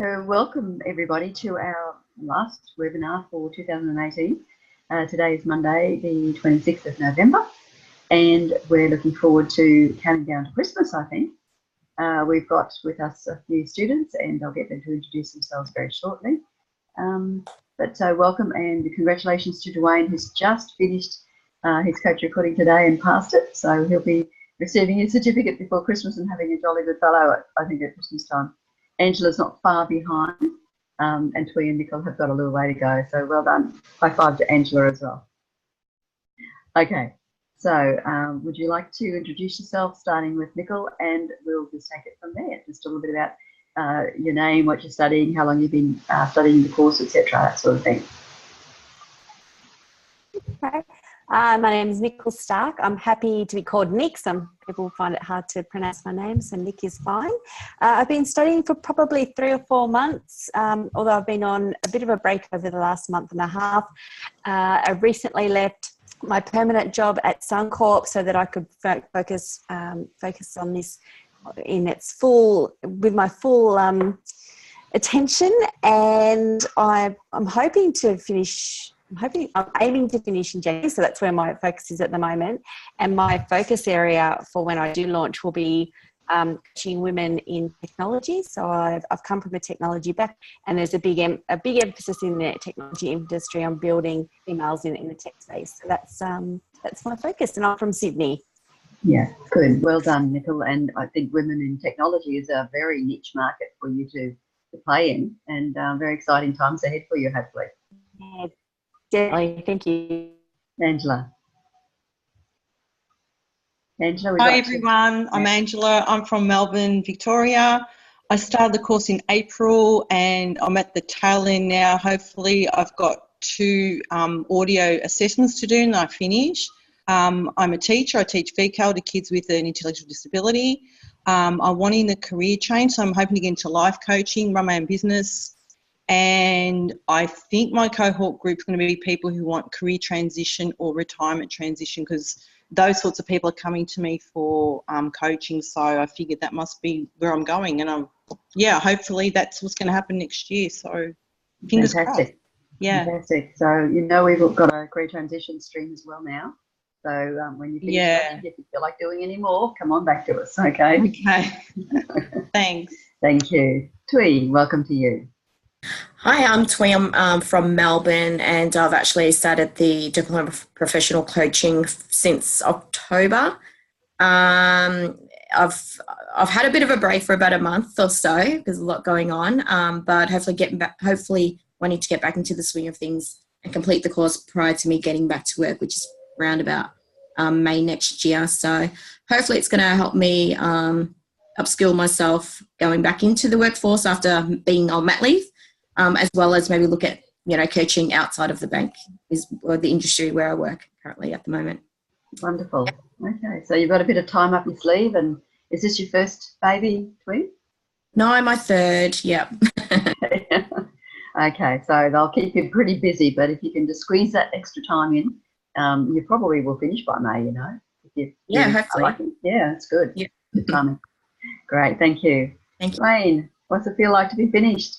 So welcome everybody to our last webinar for 2018. Today is Monday, the 26th of November, and we're looking forward to counting down to Christmas, I think. We've got with us a few students, and I'll get them to introduce themselves very shortly. Welcome and congratulations to Dwayne, who's just finished his coach recording today and passed it. So he'll be receiving his certificate before Christmas and having a jolly good fellow, I think, at Christmas time. Angela's not far behind, and Twee and Nicole have got a little way to go. So well done. High five to Angela as well. Okay, so would you like to introduce yourself, starting with Nicole, and we'll just take it from there. Just a little bit about your name, what you're studying, how long you've been studying the course, etc., that sort of thing. Okay. My name is Nicole Stark. I'm happy to be called Nick. Some people find it hard to pronounce my name, so Nick is fine. I've been studying for probably 3 or 4 months, although I've been on a bit of a break over the last month and a half. I recently left my permanent job at Suncorp so that I could focus on this in its full, with my full attention, and I'm hoping to finish. I'm aiming to finish in January, so that's where my focus is at the moment. And my focus area for when I do launch will be coaching women in technology. So I've come from a technology background, and there's a big emphasis in the technology industry on building females in the tech space. So that's my focus, and I'm from Sydney. Yeah, good. Well done, Nicole. And I think women in technology is a very niche market for you to play in, and very exciting times ahead for you, hopefully. Yeah. Definitely, thank you. Angela. Hi everyone, I'm Angela. I'm from Melbourne, Victoria. I started the course in April and I'm at the tail end now. Hopefully I've got 2 audio assessments to do and I finish. I'm a teacher. I teach VCAL to kids with an intellectual disability. I'm wanting the career change, so I'm hoping to get into life coaching, run my own business. And I think my cohort group is going to be people who want career transition or retirement transition, because those sorts of people are coming to me for coaching. So I figured that must be where I'm going. And hopefully that's what's going to happen next year. So fingers crossed. Yeah. Fantastic. So, we've got a career transition stream as well now. So when you finish coaching, if you feel like doing any more, come on back to us, okay? Okay. Thanks. Thank you. Twee, welcome to you. Hi, I'm Twee. I'm from Melbourne, and I've actually started the Diploma of Professional Coaching since October. I've had a bit of a break for about a month or so. There's a lot going on, but hopefully wanting to get back into the swing of things and complete the course prior to me getting back to work, which is around about May next year. So hopefully it's going to help me upskill myself going back into the workforce after being on mat leave. As well as maybe look at, coaching outside of the bank or the industry where I work currently at the moment. Wonderful. Okay, so you've got a bit of time up your sleeve, and is this your first baby, Twee? No, my third, yeah. Okay, so they'll keep you pretty busy, but if you can just squeeze that extra time in, you probably will finish by May, Yeah, hopefully. Yeah, that's good. Yeah. Good timing. Great, thank you. Thank you. Wayne, what's it feel like to be finished?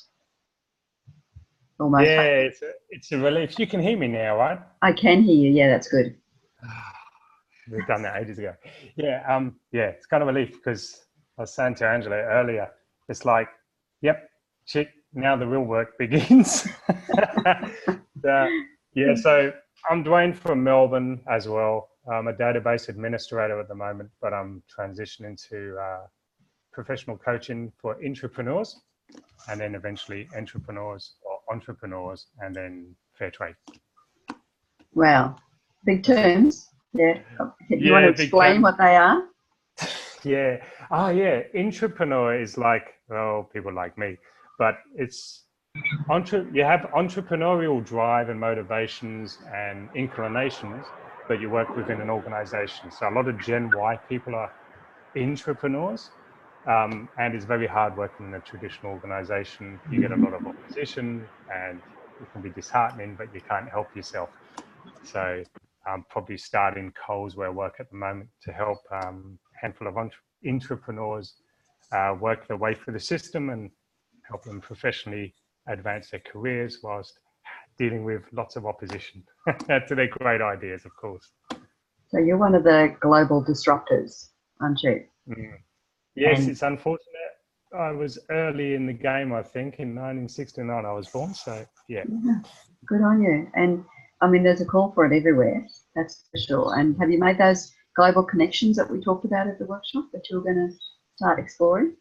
Almost. Yeah, it's a relief. You can hear me now, right? I can hear you. Yeah, that's good. We've done that ages ago. Yeah, it's kind of a relief, because I was saying to Angela earlier, it's like, yep, chick, now the real work begins. So I'm Dwayne from Melbourne as well. I'm a database administrator at the moment, but I'm transitioning to professional coaching for entrepreneurs, and then eventually entrepreneurs, and then fair trade. Wow, big terms. Yeah. You want to explain what they are? Yeah. Oh, yeah. Entrepreneur is like, well, people like me, but it's you have entrepreneurial drive and motivations and inclinations, but you work within an organization. So a lot of Gen Y people are entrepreneurs. And it's very hard working in a traditional organization. You get a lot of opposition and it can be disheartening, but you can't help yourself. So I'm probably starting Coles, where I work at the moment, to help a handful of entrepreneurs work their way through the system and help them professionally advance their careers whilst dealing with lots of opposition to their great ideas, of course. So you're one of the global disruptors, aren't you? Yes, And it's unfortunate. I was early in the game, I think. In 1969 I was born, so yeah. Good on you. And I mean, there's a call for it everywhere, that's for sure. And have you made those global connections that we talked about at the workshop that you're going to start exploring?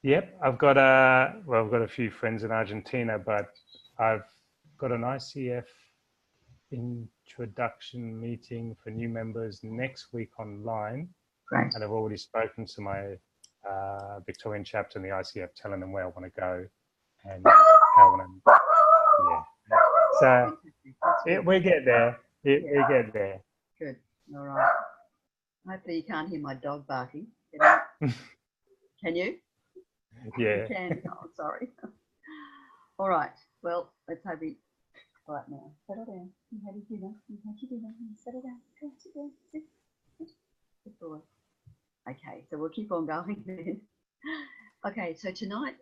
Yep, I've got a few friends in Argentina, but I've got an ICF introduction meeting for new members next week online. Great. And I've already spoken to my Victorian chapter in the ICF, telling them where I want to go and how I want to. Yeah. So we get there. We get there. Good. All right. Hopefully you can't hear my dog barking. Can you? Yeah. You can. Oh, sorry. All right. Well, let's hope we quiet now. Settle down. You had your dinner. You had your dinner. Settle down. Go sit down. Sit. Good boy. Okay, so we'll keep on going then. Okay, so tonight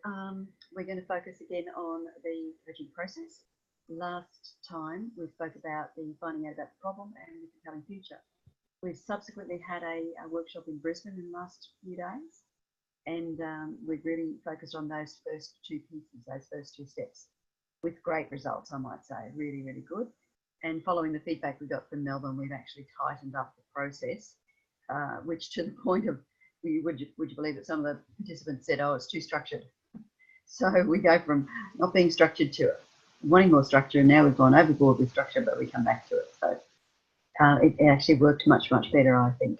we're going to focus again on the coaching process. Last time we spoke about the finding out about the problem and the compelling future. We've subsequently had a workshop in Brisbane in the last few days, and we've really focused on those first two pieces, those first two steps, with great results, I might say, really, really good. And following the feedback we got from Melbourne, we've actually tightened up the process. Which to the point of, would you believe that some of the participants said, oh, it's too structured. So we go from not being structured to wanting more structure, and now we've gone overboard with structure, but we come back to it. So it actually worked much, much better, I think.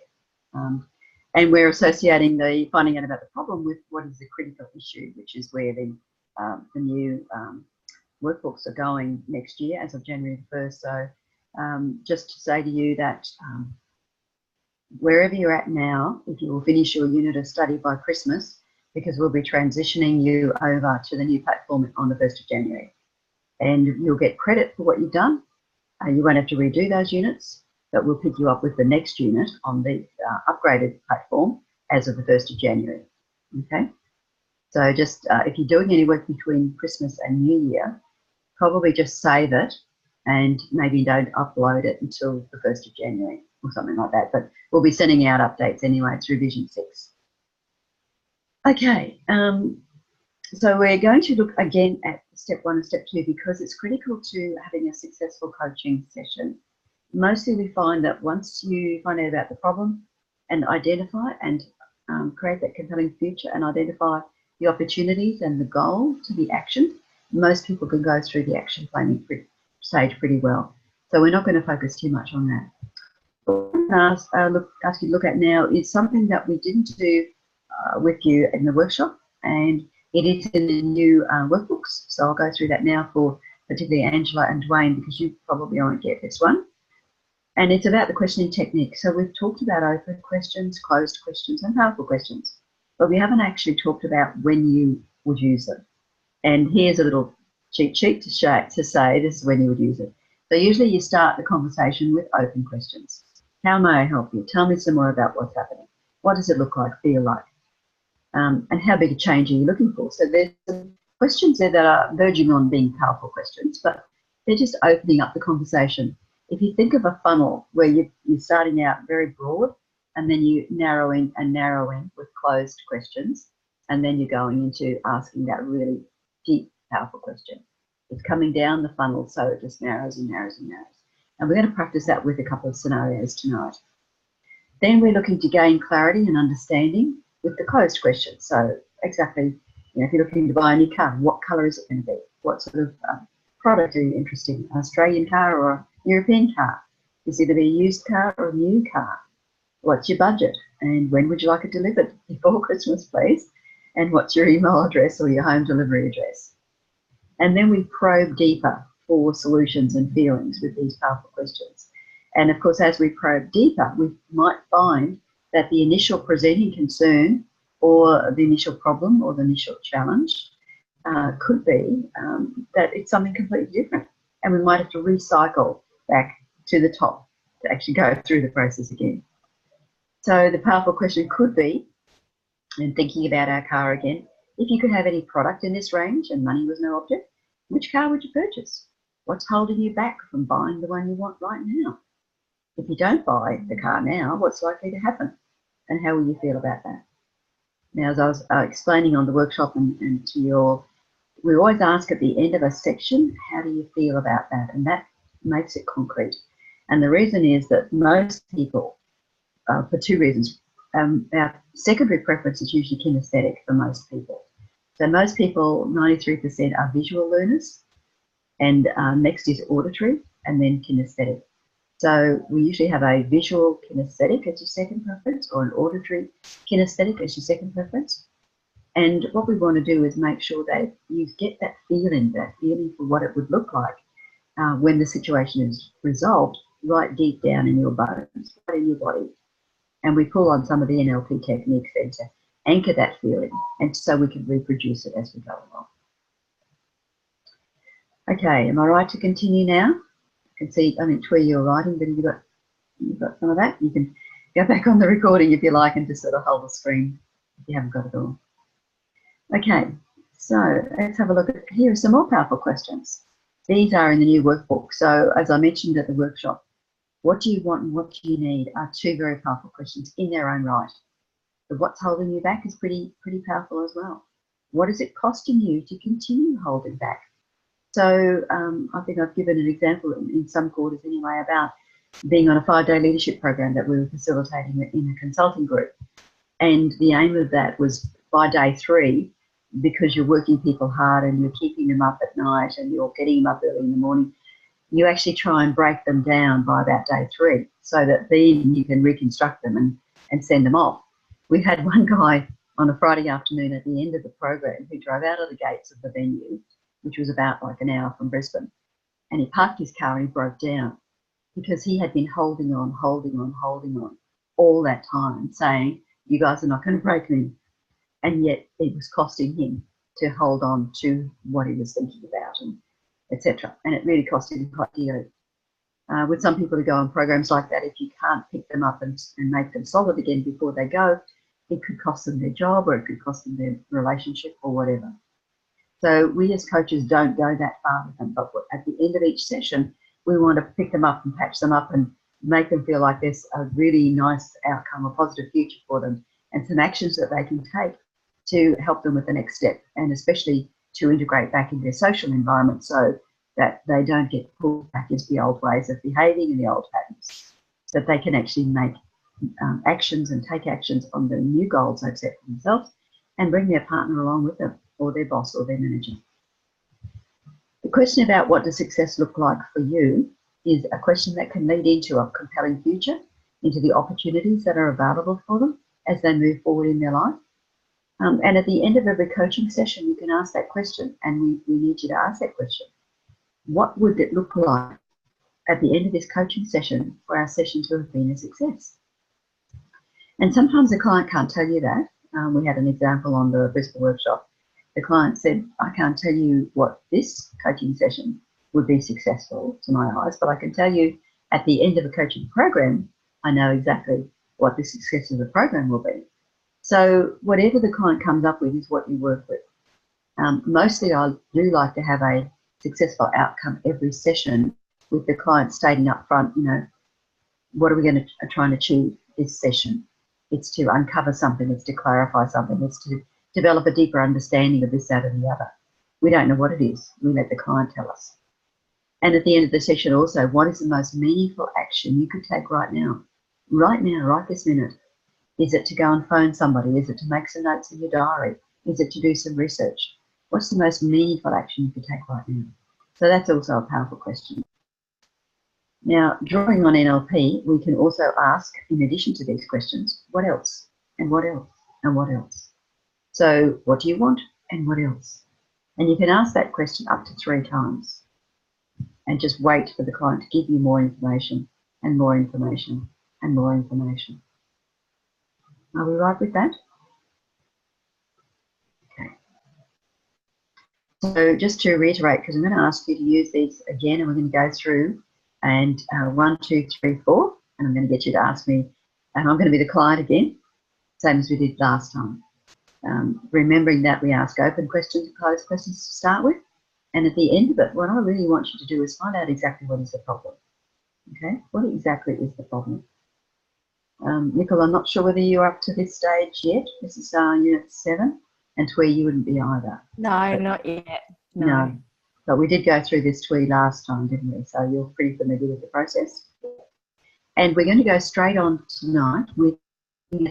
And we're associating the finding out about the problem with what is the critical issue, which is where the new workbooks are going next year as of January the 1st. So just to say to you that wherever you're at now, if you will finish your unit of study by Christmas, because we'll be transitioning you over to the new platform on the 1st of January. And you'll get credit for what you've done. You won't have to redo those units, but we'll pick you up with the next unit on the upgraded platform as of the 1st of January. Okay? So just if you're doing any work between Christmas and New Year, probably just save it and maybe don't upload it until the 1st of January or something like that. But we'll be sending out updates anyway through Vision 6. Okay, so we're going to look again at step 1 and step 2 because it's critical to having a successful coaching session. Mostly we find that once you find out about the problem and identify and create that compelling future and identify the opportunities and the goal to be actioned, most people can go through the action planning stage pretty well. So we're not going to focus too much on that. What I'm going to ask you to look at now is something that we didn't do with you in the workshop, and it is in the new workbooks. So I'll go through that now for particularly Angela and Dwayne, because you probably won't get this one. And it's about the questioning technique. So we've talked about open questions, closed questions, and powerful questions, but we haven't actually talked about when you would use them. And here's a little cheat sheet to say this is when you would use it. So usually you start the conversation with open questions. How may I help you? Tell me some more about what's happening. What does it look like, feel like? And how big a change are you looking for? So there's some questions there that are verging on being powerful questions, but they're just opening up the conversation. If you think of a funnel where you're starting out very broad and then you narrow in with closed questions, and then you're going into asking that really deep, powerful question. It's coming down the funnel, so it just narrows and narrows and narrows. And we're going to practice that with a couple of scenarios tonight. Then we're looking to gain clarity and understanding with the closed questions. So exactly, if you're looking to buy a new car, what colour is it going to be? What sort of product are you interested in? An Australian car or a European car? Is it going to be a used car or a new car? What's your budget? And when would you like it delivered? Before Christmas, please. And what's your email address or your home delivery address? And then we probe deeper for solutions and feelings with these powerful questions. And of course, as we probe deeper, we might find that the initial presenting concern or the initial problem or the initial challenge could be that it's something completely different. And we might have to recycle back to the top to actually go through the process again. So the powerful question could be, and thinking about our car again, If you could have any product in this range and money was no object, which car would you purchase? What's holding you back from buying the one you want right now? If you don't buy the car now, what's likely to happen? And how will you feel about that? Now, as I was explaining on the workshop and to your, we always ask at the end of a section, how do you feel about that? And that makes it concrete. And the reason is that most people, for two reasons, our secondary preference is usually kinesthetic for most people. So most people, 93% are visual learners, and next is auditory, and then kinesthetic. So we usually have a visual kinesthetic as your second preference, or an auditory kinesthetic as your second preference. And what we want to do is make sure that you get that feeling for what it would look like when the situation is resolved, right deep down in your bones, right in your body. And we pull on some of the NLP techniques then to anchor that feeling, and so we can reproduce it as we go along. Okay, am I right to continue now? I can see, I mean, Twee, you're writing, but you've got some of that. You can go back on the recording if you like and just sort of hold the screen if you haven't got it all. Okay, so let's have a look at, here are some more powerful questions. These are in the new workbook. So as I mentioned at the workshop, what do you want and what do you need are two very powerful questions in their own right. But what's holding you back is pretty powerful as well. What is it costing you to continue holding back? So I think I've given an example in some quarters anyway about being on a 5-day leadership program that we were facilitating in a consulting group. And the aim of that was by day 3, because you're working people hard and you're keeping them up at night and you're getting them up early in the morning, you actually try and break them down by about day 3 so that then you can reconstruct them and send them off. We had one guy on a Friday afternoon at the end of the program who drove out of the gates of the venue, which was about like an hour from Brisbane, and he parked his car and he broke down because he had been holding on all that time, saying, you guys are not going to break me. And yet it was costing him to hold on to what he was thinking about, and etc. And it really cost him quite dearly. With some people who go on programs like that, if you can't pick them up and make them solid again before they go, it could cost them their job, or it could cost them their relationship, or whatever. So we as coaches don't go that far with them, but at the end of each session, we want to pick them up and patch them up and make them feel like there's a really nice outcome, a positive future for them, and some actions that they can take to help them with the next step, and especially to integrate back into their social environment so that they don't get pulled back into the old ways of behaving and the old patterns, that they can actually make actions and take actions on the new goals they've set for themselves and bring their partner along with them, or their boss or their manager. The question about what does success look like for you is a question that can lead into a compelling future, into the opportunities that are available for them as they move forward in their life. And at the end of every coaching session, you can ask that question, and we need you to ask that question. What would it look like at the end of this coaching session for our session to have been a success? And sometimes the client can't tell you that. We had an example on the Brisbane workshop. The client said, I can't tell you what this coaching session would be successful to my eyes, but I can tell you at the end of a coaching program, I know exactly what the success of the program will be. So whatever the client comes up with is what you work with. Mostly I do like to have a successful outcome every session with the client stating up front, you know, what are we going to try and achieve this session? It's to uncover something, it's to clarify something, it's to develop a deeper understanding of this, that, and the other. We don't know what it is. We let the client tell us. And at the end of the session also, what is the most meaningful action you could take right now, right this minute? Is it to go and phone somebody? Is it to make some notes in your diary? Is it to do some research? What's the most meaningful action you could take right now? So that's also a powerful question. Now, drawing on NLP, we can also ask, in addition to these questions, what else? And what else? And what else? So what do you want? And what else? And you can ask that question up to 3 times and just wait for the client to give you more information and more information and more information. Are we right with that? Okay. So just to reiterate, because I'm going to ask you to use these again, and we're going to go through and 1, 2, 3, 4, and I'm going to get you to ask me, and I'm going to be the client again, same as we did last time. remembering that we ask open questions and closed questions to start with. And at the end of it, what I really want you to do is find out exactly what is the problem. Okay, what exactly is the problem? Nicole, I'm not sure whether you're up to this stage yet. This is Unit 7, and TWE you wouldn't be either. No, not yet. No. But we did go through this TWE last time, didn't we? So you're pretty familiar with the process. And we're going to go straight on tonight with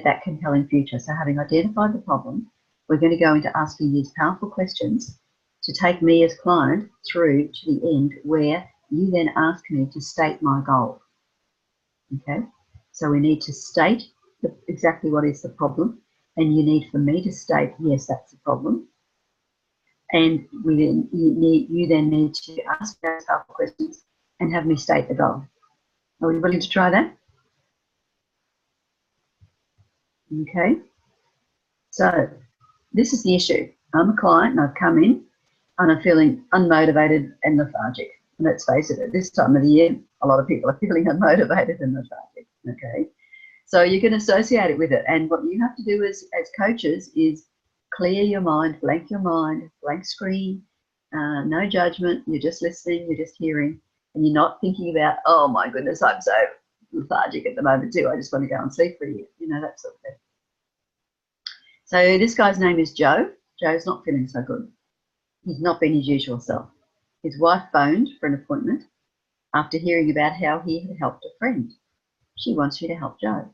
that compelling future. So having identified the problem, we're going to go into asking these powerful questions to take me as client through to the end, where you then ask me to state my goal. Okay? So we need to state exactly what is the problem, and you need for me to state, yes, that's the problem. And you then need to ask those powerful questions and have me state the goal. Are we willing to try that? Okay. So this is the issue. I'm a client and I've come in and I'm feeling unmotivated and lethargic. And let's face it, at this time of the year, a lot of people are feeling unmotivated and lethargic. Okay. So you can associate it with it. And what you have to do as coaches is clear your mind, blank screen, no judgment. You're just listening, you're just hearing, and you're not thinking about, oh my goodness, I'm so lethargic at the moment too. I just want to go and sleep for a year, that sort of thing. So this guy's name is Joe. Joe's not feeling so good. He's not been his usual self. His wife phoned for an appointment after hearing about how he had helped a friend. She wants you to help Joe.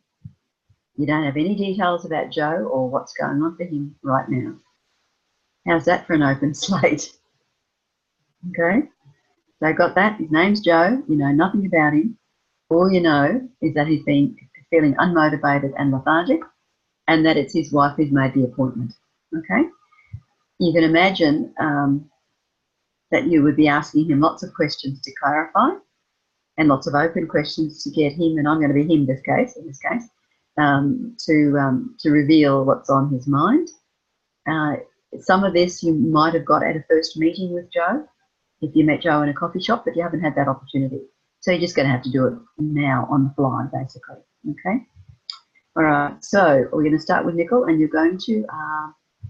You don't have any details about Joe or what's going on for him right now. How's that for an open slate? Okay, so got that. His name's Joe. You know nothing about him. All you know is that he's been feeling unmotivated and lethargic, and that it's his wife who's made the appointment. Okay, you can imagine that you would be asking him lots of questions to clarify, and lots of open questions to get him, and I'm going to be him in this case, to reveal what's on his mind. Some of this you might have got at a first meeting with Joe, if you met Joe in a coffee shop, but you haven't had that opportunity. So you're just going to have to do it now on the fly, basically. Okay? All right, so we're going to start with Nicole, and you're going to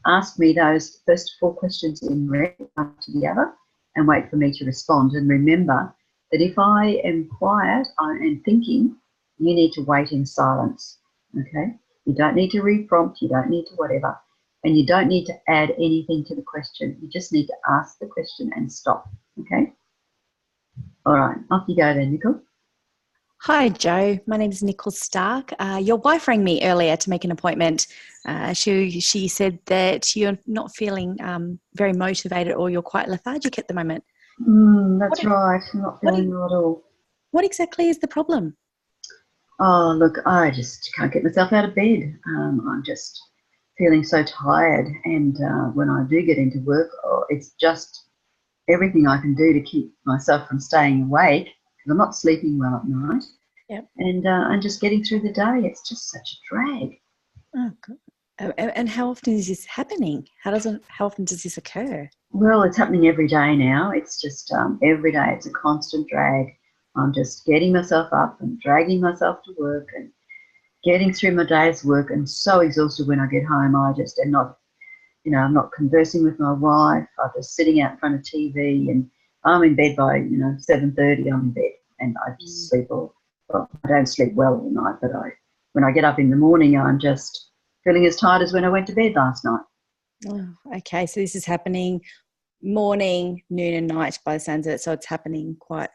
ask me those first 4 questions in red, one to the other, and wait for me to respond. And remember that if I am quiet and thinking, you need to wait in silence. Okay? You don't need to re-prompt, you don't need to whatever, and you don't need to add anything to the question. You just need to ask the question and stop. Okay? All right, off you go then, Nicole. Hi, Joe. My name is Nicole Stark. Your wife rang me earlier to make an appointment. She said that you're not feeling very motivated, or you're quite lethargic at the moment. That's right. I'm not feeling well at all. What exactly is the problem? Oh, look, I just can't get myself out of bed. I'm just feeling so tired, and when I do get into work, it's just everything I can do to keep myself from staying awake, because I'm not sleeping well at night. Yep. And just getting through the day, it's just such a drag. Oh, God. And how often is this happening? How often does this occur? Well, it's happening every day now. It's just every day. It's a constant drag. I'm just getting myself up and dragging myself to work and getting through my day's work, and so exhausted when I get home. I just am not, I'm not conversing with my wife. I'm just sitting out in front of TV, and I'm in bed by, 7:30. I'm in bed, and I just sleep I don't sleep well all night, but when I get up in the morning, I'm just feeling as tired as when I went to bed last night. Oh, okay, so this is happening morning, noon and night by the sounds of it, so it's happening quite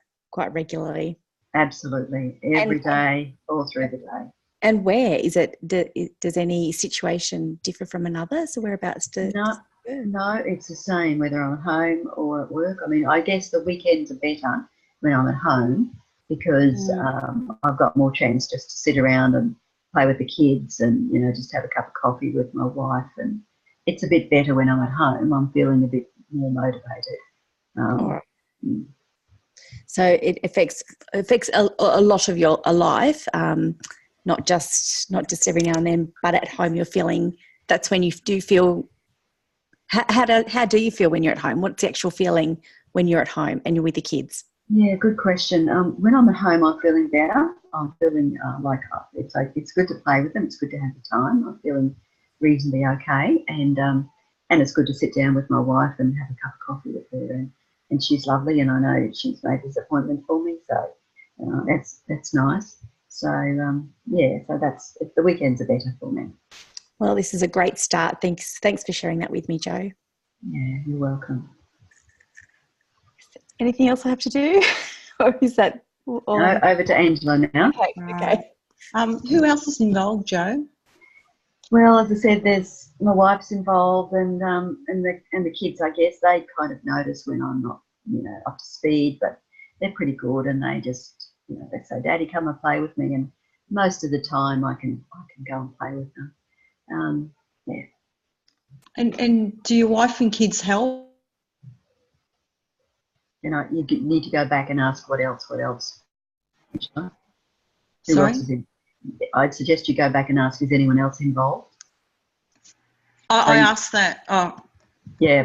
regularly. Absolutely, every day, all through the day. And where is it? Does any situation differ from another? So whereabouts No, it's the same whether I'm at home or at work. I mean, I guess the weekends are better when I'm at home, because I've got more chance just to sit around and play with the kids and, just have a cup of coffee with my wife. And it's a bit better when I'm at home. I'm feeling a bit more motivated. All right. So it affects a lot of your life, not just every now and then, but at home you're feeling, that's when you do feel. How do you feel when you're at home? What's the actual feeling when you're at home and you're with the kids? Yeah, good question. When I'm at home, I'm feeling better. I'm feeling it's good to play with them. It's good to have the time. I'm feeling reasonably okay, and it's good to sit down with my wife and have a cup of coffee with her, and she's lovely, and I know she's made this appointment for me, so that's nice. So so that's the weekends are better for me. Well, this is a great start. Thanks for sharing that with me, Jo. Yeah, you're welcome. Anything else I have to do, or is that all? No, over to Angela now. Okay. Who else is involved, Jo? Well, as I said, there's my wife's involved, and the kids. I guess they kind of notice when I'm not, up to speed, but they're pretty good, and they just, they say, "Daddy, come and play with me," and most of the time I can go and play with them. Yeah. And do your wife and kids help? You need to go back and ask what else. Who Sorry? else is in? I'd suggest you go back and ask, is anyone else involved? I asked that. Oh. Yeah.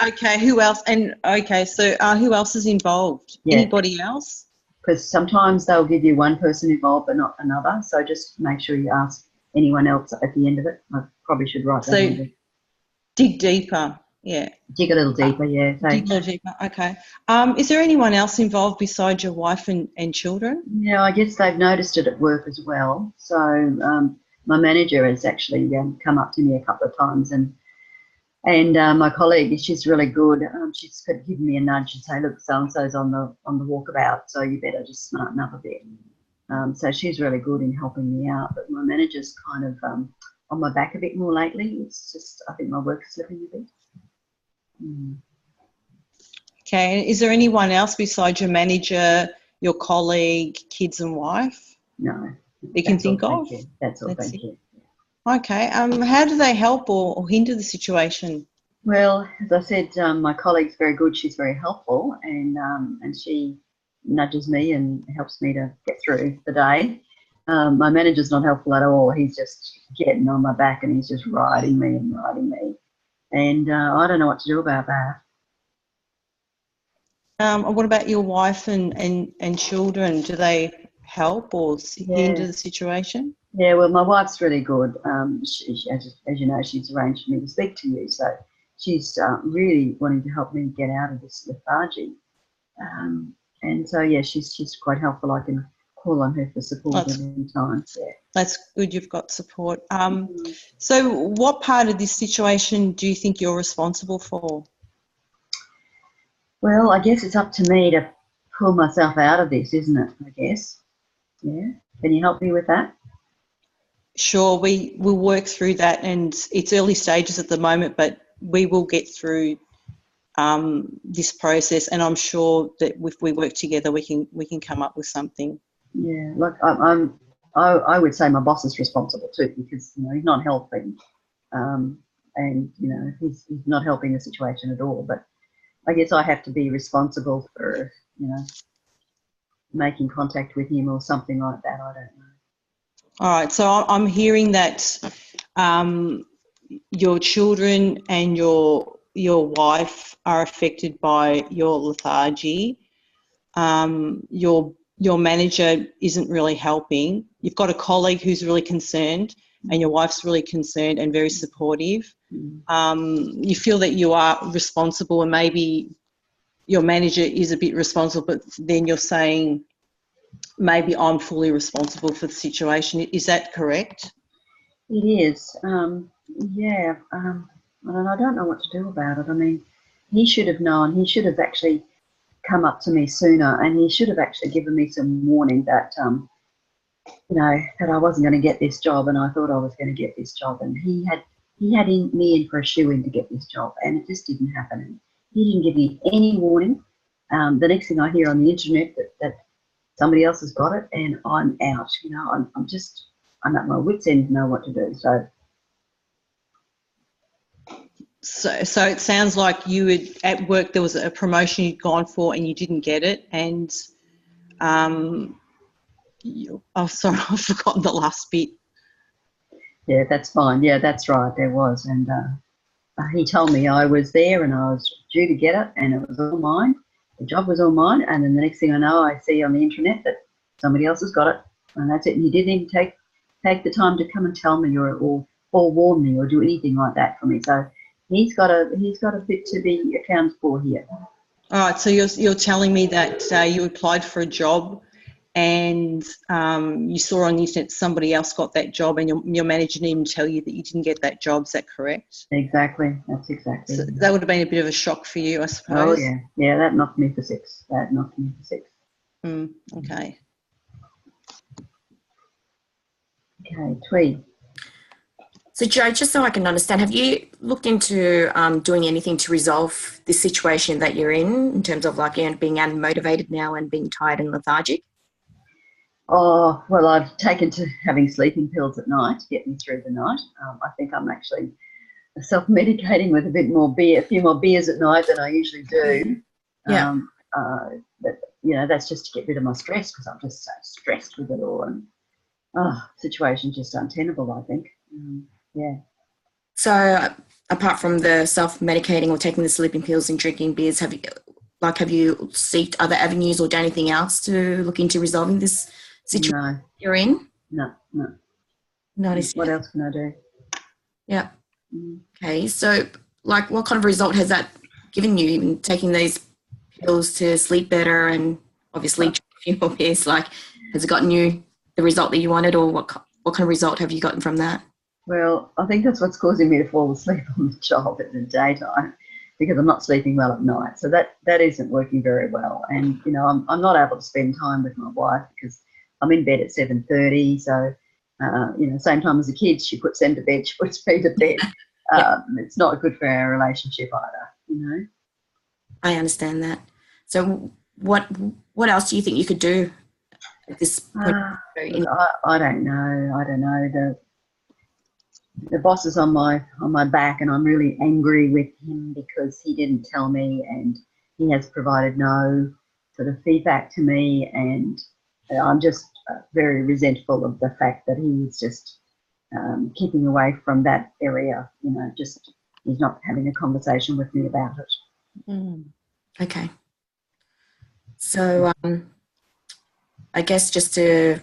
Okay. Who else? And okay, so who else is involved? Yeah. Anybody else? Because sometimes they'll give you one person involved but not another. So just make sure you ask anyone else at the end of it. I probably should write that in. Dig deeper. Yeah. Dig a little deeper, yeah. So, dig a little deeper. Okay. Is there anyone else involved besides your wife and children? Yeah, I guess they've noticed it at work as well. So my manager has actually come up to me a couple of times, and my colleague, she's really good. She's given me a nudge and say, "Look, so and so's on the walkabout, so you better just smarten up a bit." So she's really good in helping me out. But my manager's kind of on my back a bit more lately. It's just, I think my work's slipping a bit. Okay. Is there anyone else besides your manager, your colleague, kids and wife? No. You can think of? That's all, thank you. Okay. How do they help or hinder the situation? Well, as I said, my colleague's very good. She's very helpful, and she nudges me and helps me to get through the day. My manager's not helpful at all. He's just getting on my back and he's just riding me. And I don't know what to do about that. What about your wife and children? Do they help or hinder the situation? Yeah, well, my wife's really good. She, as you know, she's arranged for me to speak to you. So she's really wanting to help me get out of this lethargy. And so, yeah, she's quite helpful. I can call on her for support at any time. Yeah. That's good, you've got support. So what part of this situation do you think you're responsible for? Well, I guess it's up to me to pull myself out of this, isn't it, I guess? Yeah. Can you help me with that? Sure, we will work through that, and it's early stages at the moment, but we will get through this process, and I'm sure that if we work together, we can come up with something. Yeah, look, I would say my boss is responsible too, because he's not helping, and he's not helping the situation at all. But I guess I have to be responsible for making contact with him or something like that. I don't know. All right, so I'm hearing that your children and your wife are affected by your lethargy. Your manager isn't really helping. You've got a colleague who's really concerned, and your wife's really concerned and very supportive. You feel that you are responsible, and maybe your manager is a bit responsible, but then you're saying maybe I'm fully responsible for the situation. Is that correct? It is. Yeah. And I don't know what to do about it. I mean, he should have known. He should have actually come up to me sooner, and he should have actually given me some warning that, that I wasn't going to get this job, and I thought I was going to get this job, and he had me in for a shoe-in to get this job, and it just didn't happen. And he didn't give me any warning. The next thing I hear on the internet that somebody else has got it, and I'm out. I'm at my wit's end to know what to do. So it sounds like you had, at work, there was a promotion you'd gone for and you didn't get it, and sorry, I've forgotten the last bit. Yeah, that's fine. Yeah, that's right. There was, and he told me I was there and I was due to get it, and it was all mine. The job was all mine, and then the next thing I know, I see on the internet that somebody else has got it, and that's it. And he didn't even take the time to come and tell me or forewarn me or do anything like that for me. So he's got a bit to be accounted for here. All right, so you're telling me that you applied for a job and you saw on the internet somebody else got that job and your manager didn't even tell you that you didn't get that job. Is that correct? Exactly. That's exactly. So that would have been a bit of a shock for you, I Oh suppose. yeah, yeah. That knocked me for six. Okay. Okay, Tweed. So, Joe, just so I can understand, have you looked into doing anything to resolve this situation that you're in terms of like being unmotivated now and being tired and lethargic? Oh, well, I've taken to having sleeping pills at night to get me through the night. I think I'm actually self-medicating with a few more beers at night than I usually do. Yeah. But, that's just to get rid of my stress because I'm just so stressed with it all. And situation's just untenable, I think. Yeah. So, apart from the self-medicating or taking the sleeping pills and drinking beers, have you sought other avenues or done anything else to look into resolving this situation you're in? No. Not What else can I do? Yeah. Okay. So, like, what kind of result has that given you in taking these pills to sleep better and obviously drink a few more beers? Like, has it gotten you the result that you wanted, or what kind of result have you gotten from that? Well, I think that's what's causing me to fall asleep on the job in the daytime because I'm not sleeping well at night. So that isn't working very well. And, I'm not able to spend time with my wife because I'm in bed at 7:30. So, same time as the kids, she puts them to bed, she puts me to bed. It's not good for our relationship either, I understand that. So what else do you think you could do at this point? I don't know. The boss is on my back and I'm really angry with him because he didn't tell me and he has provided no sort of feedback to me, and I'm just very resentful of the fact that he's just keeping away from that area, just he's not having a conversation with me about it. Okay. So I guess just to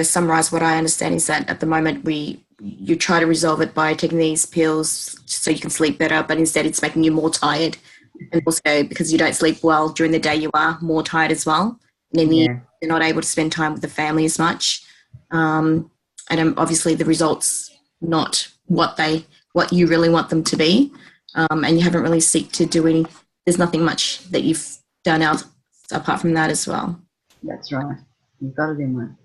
summarize what I understand is that at the moment you try to resolve it by taking these pills so you can sleep better, but instead it's making you more tired. And also because you don't sleep well during the day, you are more tired as well. And in the end, you're not able to spend time with the family as much. And obviously the results not what you really want them to be. And you haven't really seeked to do there's nothing much that you've done else apart from that as well. That's right. You've got it in there.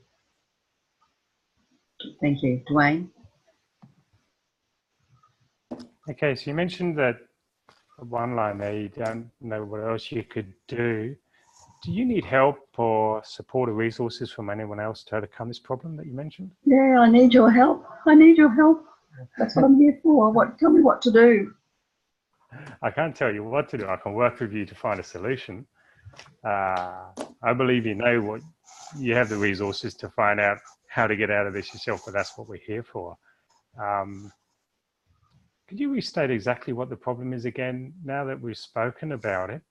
Thank you. Dwayne? Okay, so you mentioned that one line there, you don't know what else you could do. Do you need help or support or resources from anyone else to overcome this problem that you mentioned? Yeah, I need your help. That's what I'm here for. Tell me what to do. I can't tell you what to do. I can work with you to find a solution. I believe you have the resources to find out how to get out of this yourself, but that's what we're here for. Could you restate exactly what the problem is again, now that we've spoken about it?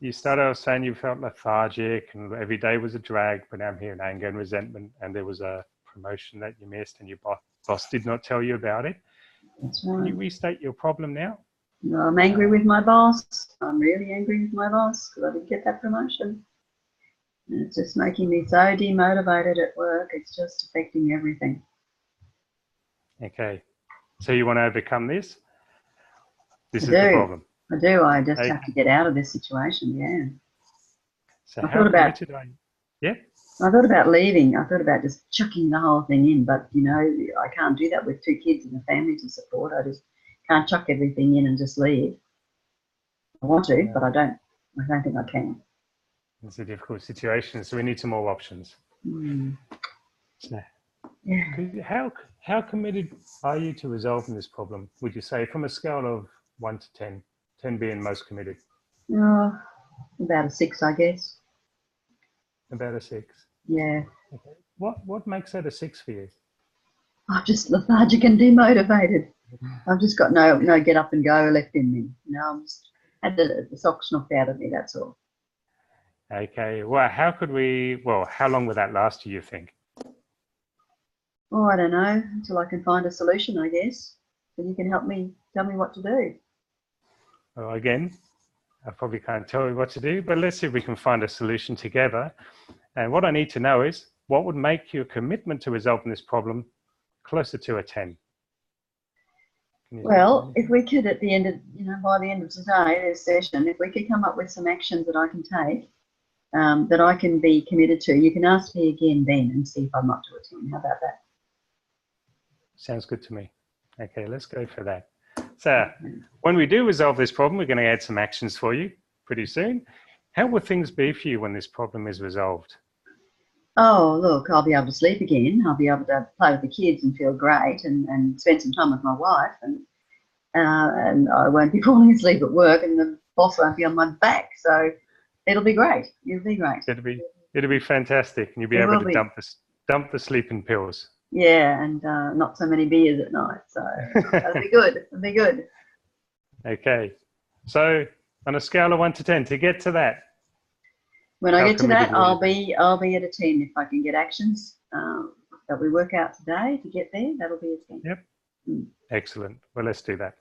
You started off saying you felt lethargic and every day was a drag, but now I'm hearing anger and resentment, and there was a promotion that you missed and your boss did not tell you about it. That's right. Can you restate your problem now? No, I'm angry with my boss. I'm really angry with my boss because I didn't get that promotion. And it's just making me so demotivated at work. It's just affecting everything. Okay. So you want to overcome this? This is the problem. I do. I just have to get out of this situation, yeah. So I thought about leaving. I thought about just chucking the whole thing in, but, I can't do that with 2 kids and a family to support. I just can't chuck everything in and just leave. I want to, but I don't think I can. It's a difficult situation, so we need some more options. So, yeah. How committed are you to resolving this problem, would you say, from a scale of 1 to 10, 10 being most committed? About a 6, I guess. About a 6? Yeah. Okay. What makes that a 6 for you? I'm just lethargic and demotivated. I've just got no get up and go left in me. I'm just had the socks knocked out of me, that's all. Okay. Well, how long would that last, do you think? Oh, I don't know, until I can find a solution, I guess. Then you can help me, tell me what to do. Well, again, I probably can't tell you what to do, but let's see if we can find a solution together. And what I need to know is, what would make your commitment to resolving this problem closer to a 10? Well, if we could, at the end of, by the end of today, this session, if we could come up with some actions that I can take, that I can be committed to, you can ask me again then and see if I'm up to a 10. How about that? Sounds good to me. Okay, let's go for that. So when we do resolve this problem, we're going to add some actions for you pretty soon. How will things be for you when this problem is resolved? Oh, look, I'll be able to sleep again. I'll be able to play with the kids and feel great and spend some time with my wife. And I won't be falling asleep at work and the boss won't be on my back. So it'll be great. It'll be great. It'll be fantastic. And you'll be able to dump the sleeping pills. Yeah, and not so many beers at night. So that'll be good. It'll be good. Okay. So on a scale of 1 to 10, to get to that. When I get to that, I'll be at a 10 if I can get actions that we work out today to get there. That'll be a 10. Yep. Excellent. Well, let's do that.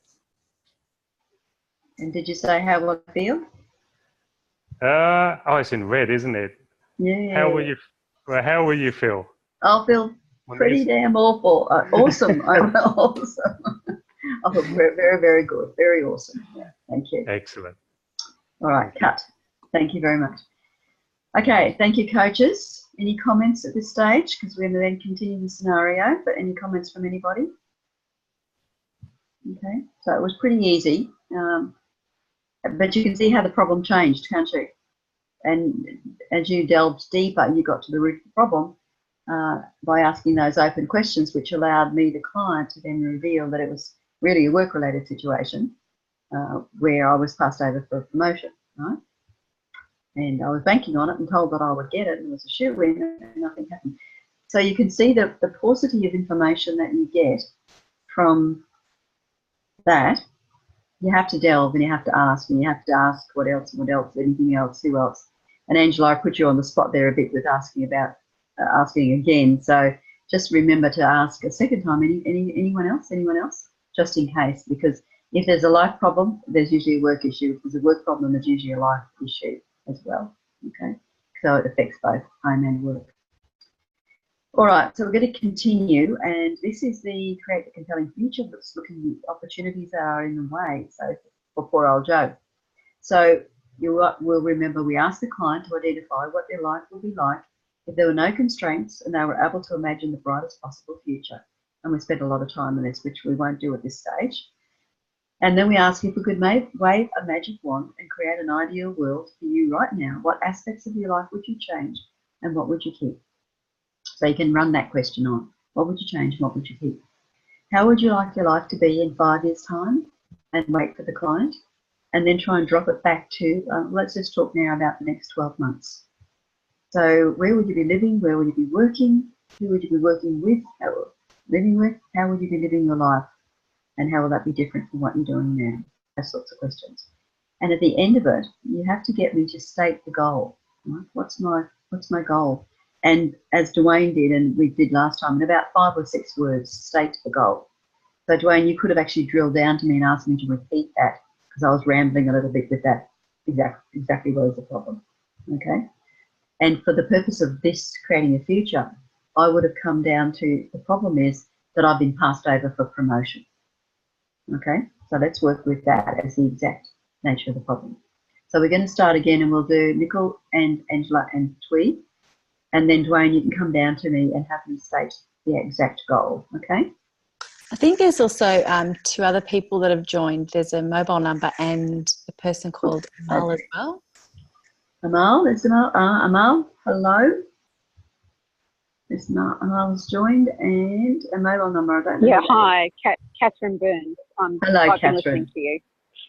And did you say how will I feel? Oh, it's in red, isn't it? Yeah. How will you feel? I'll feel pretty damn awful. Awesome. I will. Awesome. I'll feel very, very, very good. Very awesome. Yeah. Thank you. Excellent. All right, cut. Thank you very much. Okay, thank you, coaches. Any comments at this stage? Because we're going to then continue the scenario, but any comments from anybody? Okay, so it was pretty easy, but you can see how the problem changed, can't you? And as you delved deeper, you got to the root of the problem by asking those open questions, which allowed me, the client, to then reveal that it was really a work-related situation where I was passed over for a promotion, right? And I was banking on it and told that I would get it, and it was a shoe-in, and nothing happened. So you can see the paucity of information that you get from that. You have to delve and you have to ask, and you have to ask what else, anything else, who else. And Angela, I put you on the spot there a bit with asking again. So just remember to ask a second time. Anyone else? Just in case, because if there's a life problem, there's usually a work issue. If there's a work problem, there's usually a life issue as well. Okay, so it affects both home and work. All right, so we're going to continue, and this is the Create the Compelling Future that's looking at opportunities that are in the way, so for poor old Joe. So you will remember we asked the client to identify what their life would be like if there were no constraints and they were able to imagine the brightest possible future. And we spent a lot of time on this, which we won't do at this stage. And then we ask if we could wave a magic wand and create an ideal world for you right now. What aspects of your life would you change and what would you keep? So you can run that question on. What would you change and what would you keep? How would you like your life to be in 5 years' time? And wait for the client. And then try and drop it back to, let's just talk now about the next 12 months. So where would you be living? Where would you be working? Who would you be working with? Living with? How would you be living your life? And how will that be different from what you're doing now? Those sorts of questions. And at the end of it, you have to get me to state the goal. Right? What's my goal? And as Dwayne did, and we did last time, in about 5 or 6 words, state the goal. So Dwayne, you could have actually drilled down to me and asked me to repeat that because I was rambling a little bit with that. Exactly what is the problem, okay? And for the purpose of this creating a future, I would have come down to the problem is that I've been passed over for promotion, okay? So let's work with that as the exact nature of the problem. So we're going to start again, and we'll do Nicole and Angela and Twee. And then, Dwayne, you can come down to me and have me state the exact goal, okay? I think there's also 2 other people that have joined. There's a mobile number and a person called Amal as well. Amal, Amal, hello. Amal's joined, and a mobile number. I don't know. Yeah, hi, Catherine Burns. Hello, I've Catherine. been listening to you.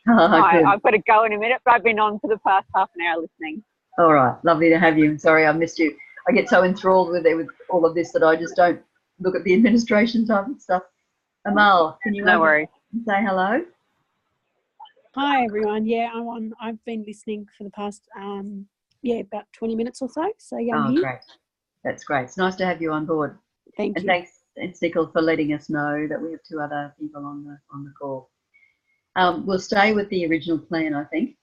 Oh, Hi, good. I've got to go in a minute, but I've been on for the past half an hour listening. All right, lovely to have you. Sorry, I missed you. I get so enthralled with all of this that I just don't look at the administration type of stuff. Amal, can you No worries. say hello? Hi everyone. Yeah, I'm on. I've been listening for the past about 20 minutes or so. So yeah, I'm here. Great. That's great. It's nice to have you on board. Thank you. And Thanks, Nicole, for letting us know that we have 2 other people on the call. We'll stay with the original plan, I think,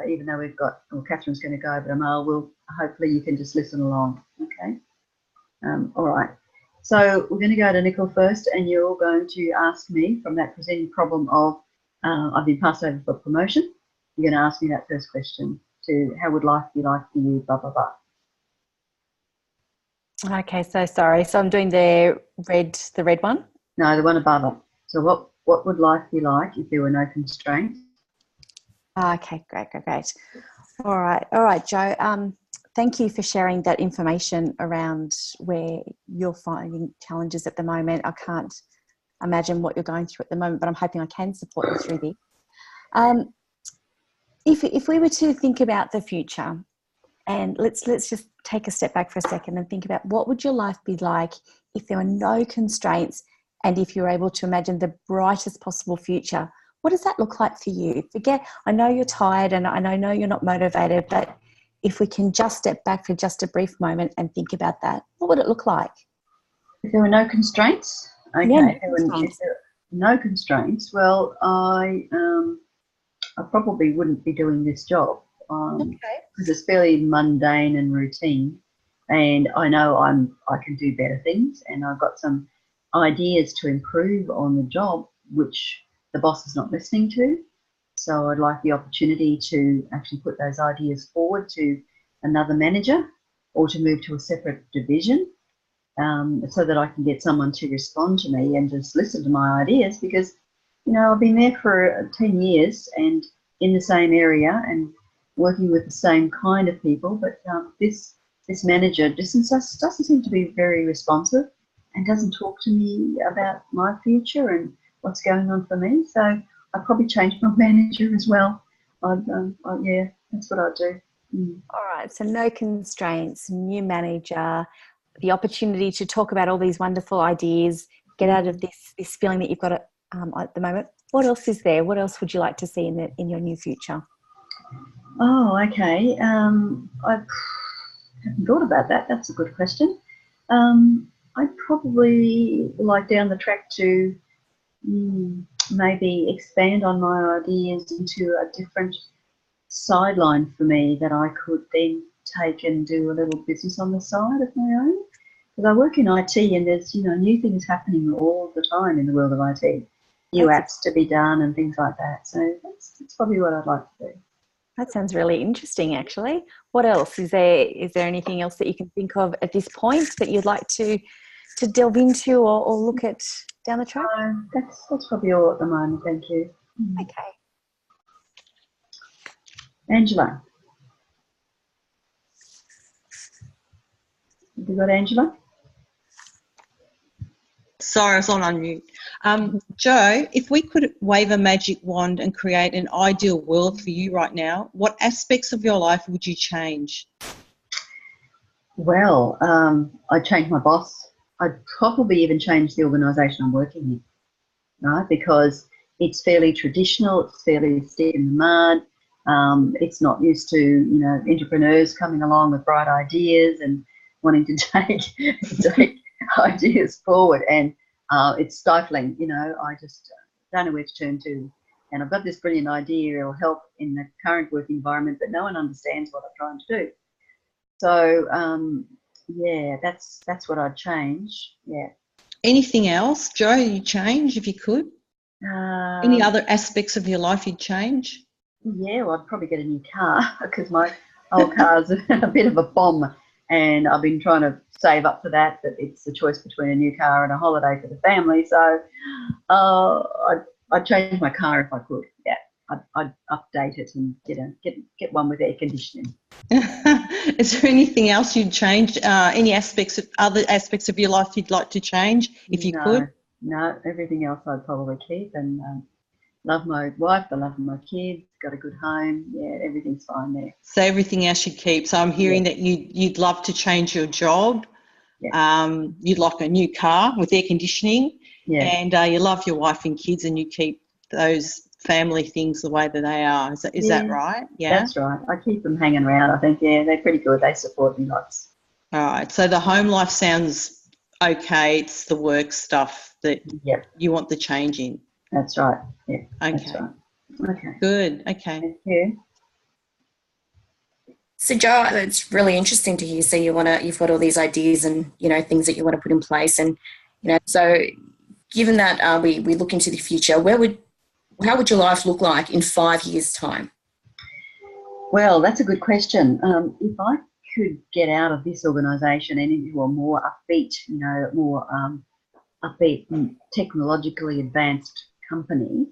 even though we've got, well, Catherine's going to go, but Amal will, hopefully you can just listen along, okay? All right. So we're going to go to Nicole first, and you're going to ask me from that presenting problem of I've been passed over for promotion. You're going to ask me that first question to how would life be like for you, blah, blah, blah. Okay, so sorry. So I'm doing the red one? No, the one above it. So what would life be like if there were no constraints? Okay, great. All right, Jo. Thank you for sharing that information around where you're finding challenges at the moment. I can't imagine what you're going through at the moment, but I'm hoping I can support you through this. If we were to think about the future, and let's just take a step back for a second and think about what would your life be like if there were no constraints and if you're able to imagine the brightest possible future. What does that look like for you? I know you're tired and I know you're not motivated, but if we can just step back for just a brief moment and think about that, what would it look like? If there were no constraints? Okay, Yeah, if there were no constraints, well, I probably wouldn't be doing this job because it's fairly mundane and routine, and I know I can do better things, and I've got some ideas to improve on the job which the boss is not listening to. So I'd like the opportunity to actually put those ideas forward to another manager or to move to a separate division, so that I can get someone to respond to me and just listen to my ideas, because, you know, I've been there for 10 years and in the same area and working with the same kind of people, but this manager doesn't seem to be very responsive and doesn't talk to me about my future and what's going on for me. So I'd probably change my manager as well. Yeah, that's what I'd do. All right, so no constraints, new manager, the opportunity to talk about all these wonderful ideas, get out of this feeling that you've got at the moment. What else is there? What else would you like to see in your new future? Oh, okay. I haven't thought about that. That's a good question. I'd probably like down the track to maybe expand on my ideas into a different sideline for me that I could then take and do a little business on the side of my own. Because I work in IT and there's, you know, new things happening all the time in the world of IT. New apps to be done and things like that. So that's probably what I'd like to do. That sounds really interesting, actually. What else? Is there anything else that you can think of at this point that you'd like to delve into or look at down the track? That's probably all at the moment. Thank you. Okay. Angela. Have you got Angela? Sorry, I was on unmute. Jo, if we could wave a magic wand and create an ideal world for you right now, what aspects of your life would you change? Well, I'd change my boss. I'd probably even change the organisation I'm working in, right? Because it's fairly traditional, it's fairly stick in the mud. It's not used to, you know, entrepreneurs coming along with bright ideas and wanting to take ideas forward, and it's stifling. You know, I just don't know where to turn to, and I've got this brilliant idea. It'll help in the current work environment, but no one understands what I'm trying to do. So yeah, that's what I'd change. Yeah. Anything else, Jo, you'd change if you could? Any other aspects of your life you'd change? Yeah, well, I'd probably get a new car because my old car's a bit of a bomb, and I've been trying to save up for that, but it's a choice between a new car and a holiday for the family. So I'd change my car if I could. Yeah, I'd update it and get one with air conditioning. Is there anything else you'd change? Any other aspects of your life you'd like to change if you could? No, everything else I'd probably keep, and love my wife, I love my kids, got a good home. Yeah, everything's fine there. So everything else you'd keep. So I'm hearing that you'd love to change your job. Yeah. You'd like a new car with air conditioning. Yeah. And you love your wife and kids, and you keep those family things the way that they are. Is that right? Yeah. That's right. I keep them hanging around. I think, yeah, they're pretty good. They support me lots. All right. So the home life sounds okay, it's the work stuff that Yep, you want the change in. that's right. Yeah, that's Okay, right. Okay, good. Okay. thank you. So Jo, it's really interesting to hear. So you've got all these ideas and, you know, things that you want to put in place. And, you know, so given that we look into the future, how would your life look like in 5 years' time? Well, that's a good question. If I could get out of this organisation and into a more upbeat, you know, more upbeat and technologically advanced company,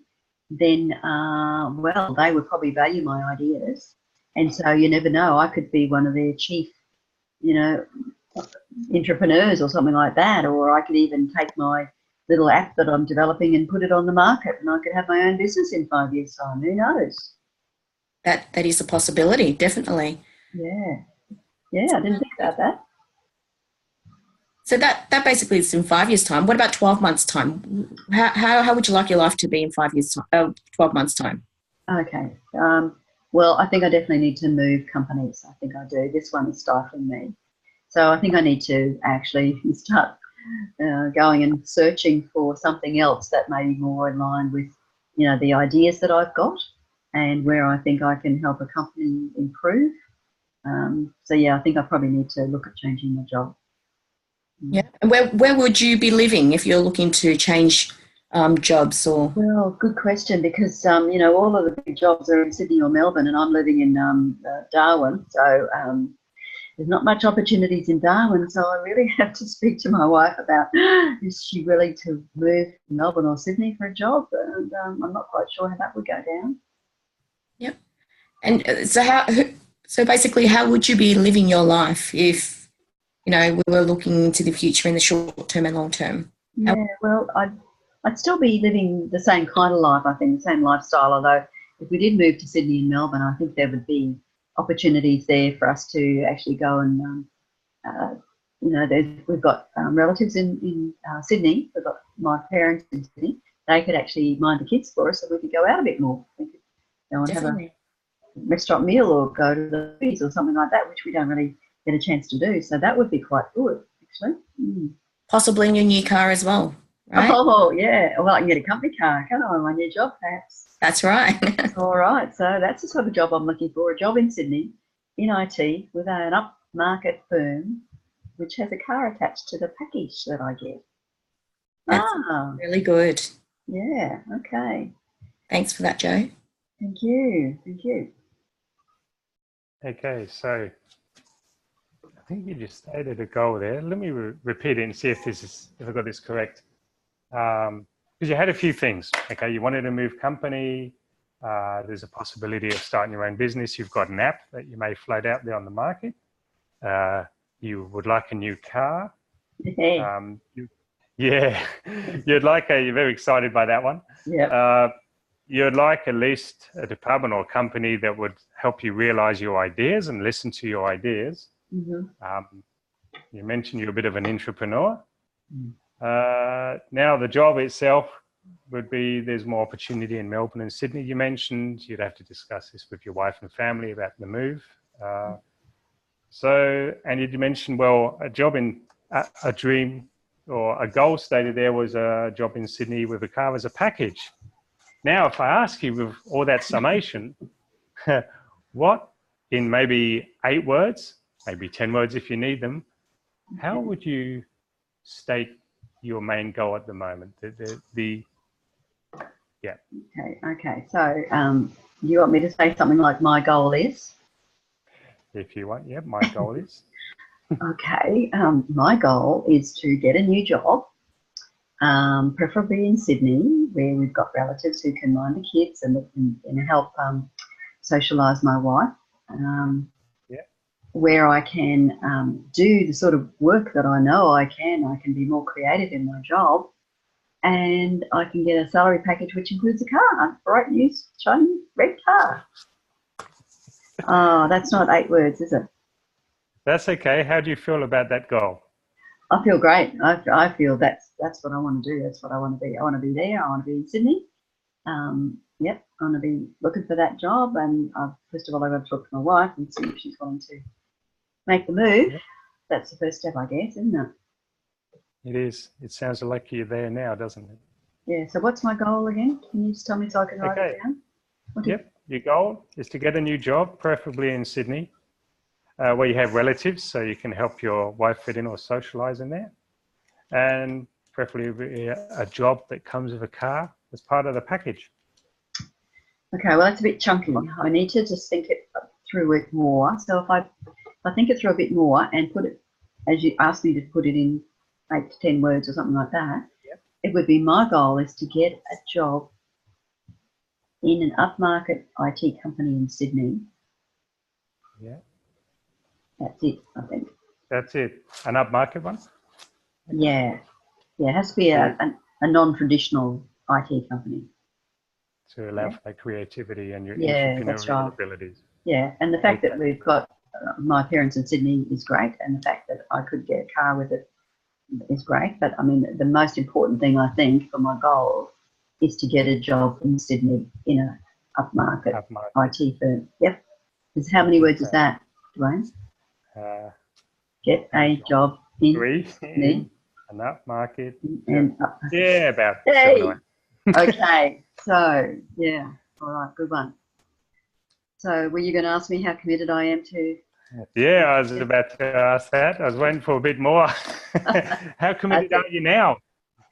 then, well, they would probably value my ideas. And so you never know, I could be one of their chief, you know, entrepreneurs or something like that, or I could even take my little app that I'm developing and put it on the market, and I could have my own business in 5 years' time. Who knows? That is a possibility, definitely. Yeah. Yeah, I didn't think about that. So that basically is in 5 years' time. What about 12 months' time? How would you like your life to be in 5 years' time? 12 months' time. Okay. Well, I think I definitely need to move companies. I think I do. This one is stifling me. So I think I need to actually start going and searching for something else that may be more in line with, you know, the ideas that I've got and where I think I can help a company improve. So yeah, I think I probably need to look at changing my job. Yeah. And where would you be living if you're looking to change jobs or? Well, good question, because you know, all of the big jobs are in Sydney or Melbourne, and I'm living in Darwin, so there's not much opportunities in Darwin. So I really have to speak to my wife about is she willing to move to Melbourne or Sydney for a job, and I'm not quite sure how that would go down. Yep. And so basically, how would you be living your life if, you know, we were looking into the future in the short term and long term? Yeah, well, I'd still be living the same kind of life, I think, the same lifestyle, although if we did move to Sydney and Melbourne, I think there would be opportunities there for us to actually go and, you know, we've got relatives in Sydney. We've got my parents in Sydney. They could actually mind the kids for us, so we could go out a bit more. We could go and Definitely. have a restaurant meal or go to the movies or something like that, which we don't really get a chance to do. So that would be quite good, actually. Possibly in your new car as well, right? Oh, yeah. Well, I can get a company car, can't I, on my new job, perhaps? That's right. All right. So that's the sort of job I'm looking for, a job in Sydney in IT with an upmarket firm which has a car attached to the package that I get. That's really good. Yeah. Okay. Thanks for that, Jo. Thank you. Thank you. Okay, so I think you just stated a goal there. Let me repeat it and see if I got this correct. Because you had a few things. Okay, you wanted to move company. There's a possibility of starting your own business. You've got an app that you may float out there on the market. You would like a new car. You're very excited by that one. Yeah. You'd like at least a department or company that would help you realize your ideas and listen to your ideas. Mm-hmm. You mentioned you're a bit of an entrepreneur. Now the job itself would be, there's more opportunity in Melbourne and Sydney. You mentioned you'd have to discuss this with your wife and family about the move. And you mentioned, well, a job in a dream or a goal stated there was a job in Sydney with a car as a package. Now, if I ask you with all that summation, what in maybe 8 words, maybe 10 words if you need them, how would you state your main goal at the moment? Yeah. Okay. So you want me to say something like my goal is? If you want, yeah, my goal is. Okay. My goal is to get a new job, preferably in Sydney, where we've got relatives who can mind the kids and help socialise my wife. Where I can do the sort of work that I know I can be more creative in my job, and I can get a salary package which includes a car, a bright new shiny red car. Oh, that's not 8 words, is it? That's okay. How do you feel about that goal? I feel great. I feel that's what I want to do. That's what I want to be. I want to be there. I want to be in Sydney. Yep, I want to be looking for that job, and first of all, I've got to talk to my wife and see if she's willing to make the move. Yep. That's the first step, I guess, isn't it? It is. It sounds like you're there now, doesn't it? Yeah. So what's my goal again? Can you just tell me so I can write it down? Yep. Your goal is to get a new job, preferably in Sydney, where you have relatives, so you can help your wife fit in or socialise in there, and preferably a job that comes with a car as part of the package. Okay. Well, that's a bit chunky. I need to just think it through it more. So if I think it through a bit more and put it, as you asked me to put it in 8 to 10 words or something like that, it would be my goal is to get a job in an upmarket IT company in Sydney. Yeah. That's it, I think. That's it. An upmarket one? Yeah. Yeah, it has to be a non-traditional IT company. To allow for that creativity and your that's entrepreneurial right. abilities. Yeah, and the fact that we've got my parents in Sydney is great, and the fact that I could get a car with it is great. But I mean, the most important thing I think for my goal is to get a job in Sydney in a upmarket IT firm. Yep. How many words is that, Dwayne? Get a job in Sydney. An upmarket. And about 7 or 8. Okay. So yeah. All right. Good one. So were you going to ask me how committed I am to? Yeah, I was about to ask that. I was waiting for a bit more. How committed are you now?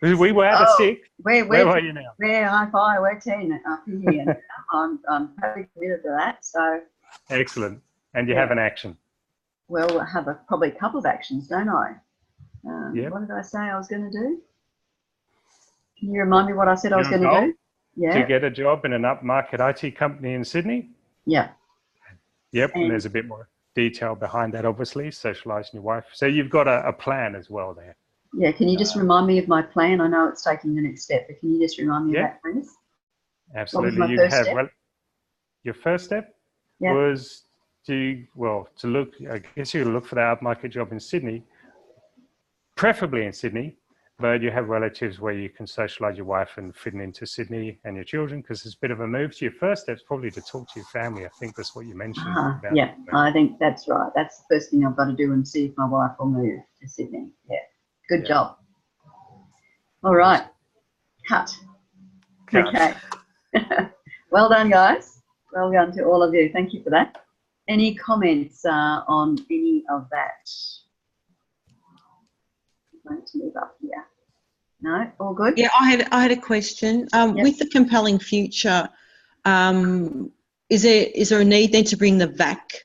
We were out of 6. Where are you now? We're high five. We're 10 up here. I'm totally committed to that. So excellent. And you have an action. Well, I have probably a couple of actions, don't I? Yep. What did I say I was going to do? Can you remind me what I said I was going to do? Yeah. To get a job in an upmarket IT company in Sydney. Yeah. Yep. And there's a bit more detail behind that, obviously, socialising your wife. So you've got a plan as well there. Yeah. Can you just remind me of my plan? I know it's taking the next step, but can you just remind me of that, please? Absolutely. What was my first step? Your first step was to look, I guess you look for that upmarket job in Sydney, preferably in Sydney, but you have relatives where you can socialise your wife and fit into Sydney and your children, because it's a bit of a move. So your first step is probably to talk to your family. I think that's what you mentioned. Yeah, I think that's right. That's the first thing I've got to do, and see if my wife will move to Sydney. Yeah, good job. All right, cut. Okay. Well done, guys. Well done to all of you. Thank you for that. Any comments on any of that? I'm going to move up here. No, all good? Yeah, I had a question. With the compelling future, is there a need then to bring the VAC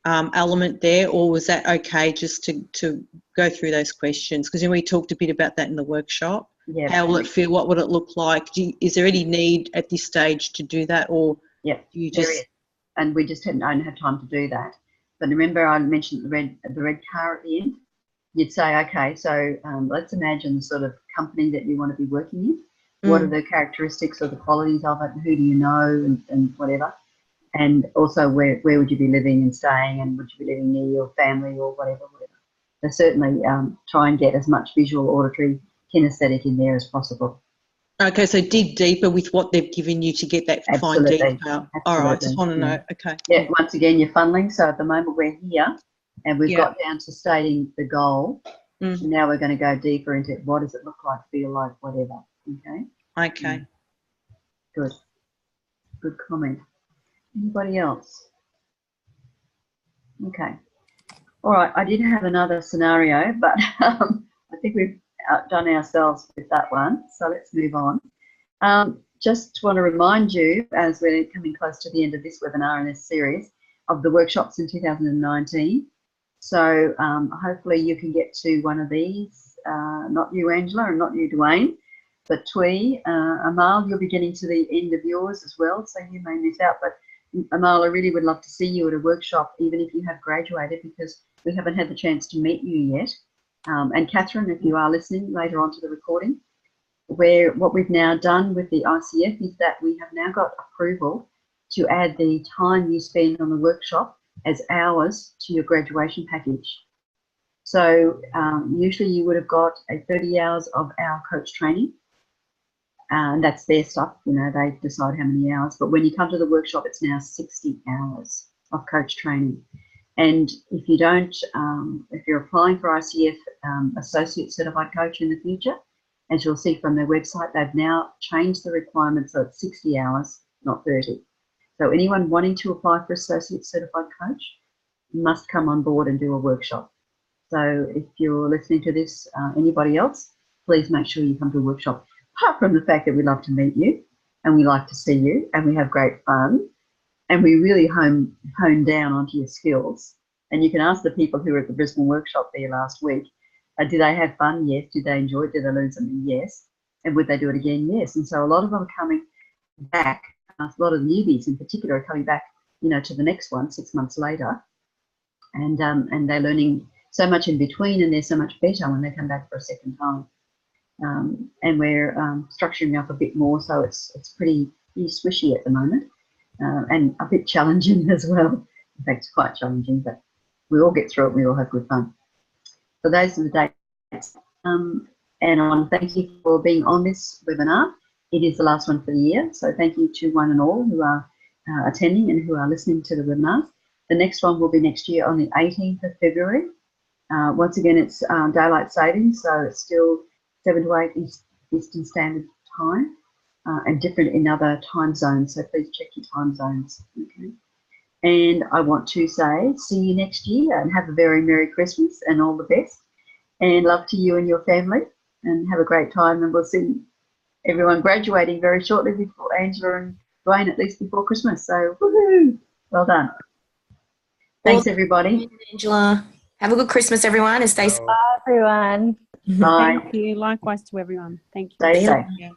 element there, or was that okay just to go through those questions? Because we talked a bit about that in the workshop. Yeah. How will it feel? What would it look like? Is there any need at this stage to do that, or do you just? There is. And we just don't have time to do that. But remember, I mentioned the red car at the end. You'd say, okay, so let's imagine the sort of company that you want to be working in. What are the characteristics or the qualities of it? Who do you know, and whatever. And also, where would you be living and staying, and would you be living near your family or whatever. So certainly try and get as much visual, auditory, kinesthetic in there as possible. Okay, so dig deeper with what they've given you to get that fine detail. All right, just want to know. Okay. Yeah, once again, you're funneling. So at the moment we're here and we've got down to stating the goal. Now we're going to go deeper into what does it look like, feel like, whatever. Okay? Okay. Good. Good comment. Anybody else? Okay. All right, I did have another scenario, but I think we've outdone ourselves with that one. So let's move on. Just want to remind you, as we're coming close to the end of this webinar in this series, of the workshops in 2019. So hopefully you can get to one of these, not you, Angela, and not you, Dwayne, but Twee, Amal, you'll be getting to the end of yours as well, so you may miss out. But Amal, I really would love to see you at a workshop, even if you have graduated, because we haven't had the chance to meet you yet. And Catherine, if you are listening later on to the recording, what we've now done with the ICF is that we have now got approval to add the time you spend on the workshop as hours to your graduation package. So usually you would have got 30 hours of our coach training, and that's their stuff, they decide how many hours. But when you come to the workshop, it's now 60 hours of coach training. And if you don't, if you're applying for ICF Associate Certified Coach in the future, as you'll see from their website, they've now changed the requirements so it's 60 hours, not 30. So anyone wanting to apply for Associate Certified Coach must come on board and do a workshop. So if you're listening to this, anybody else, please make sure you come to a workshop. Apart from the fact that we love to meet you and we like to see you and we have great fun and we really hone down onto your skills. And you can ask the people who were at the Brisbane workshop there last week, did they have fun? Yes. Did they enjoy it? Did they learn something? Yes. And would they do it again? Yes. And so a lot of them are coming back. A lot of the newbies in particular are coming back, to the next one 6 months later. And they're learning so much in between, and they're so much better when they come back for a second time. And we're structuring up a bit more, so it's pretty swishy at the moment, and a bit challenging as well. In fact, it's quite challenging, but we all get through it. We all have good fun. So those are the dates. And I want to thank you for being on this webinar. It is the last one for the year, so thank you to one and all who are attending and who are listening to the webinars. The next one will be next year on the 18th of February. Once again, it's daylight savings, so it's still 7 to 8 Eastern Standard Time, and different in other time zones, so please check your time zones. Okay. And I want to say, see you next year and have a very Merry Christmas and all the best. And love to you and your family, and have a great time. And we'll see everyone graduating very shortly before Angela and Dwayne, at least before Christmas. So, woohoo! Well done. Thanks, everybody. Angela. Have a good Christmas, everyone, and stay safe. Bye, everyone. Bye. Thank you. Likewise to everyone. Thank you. Stay safe. Yeah.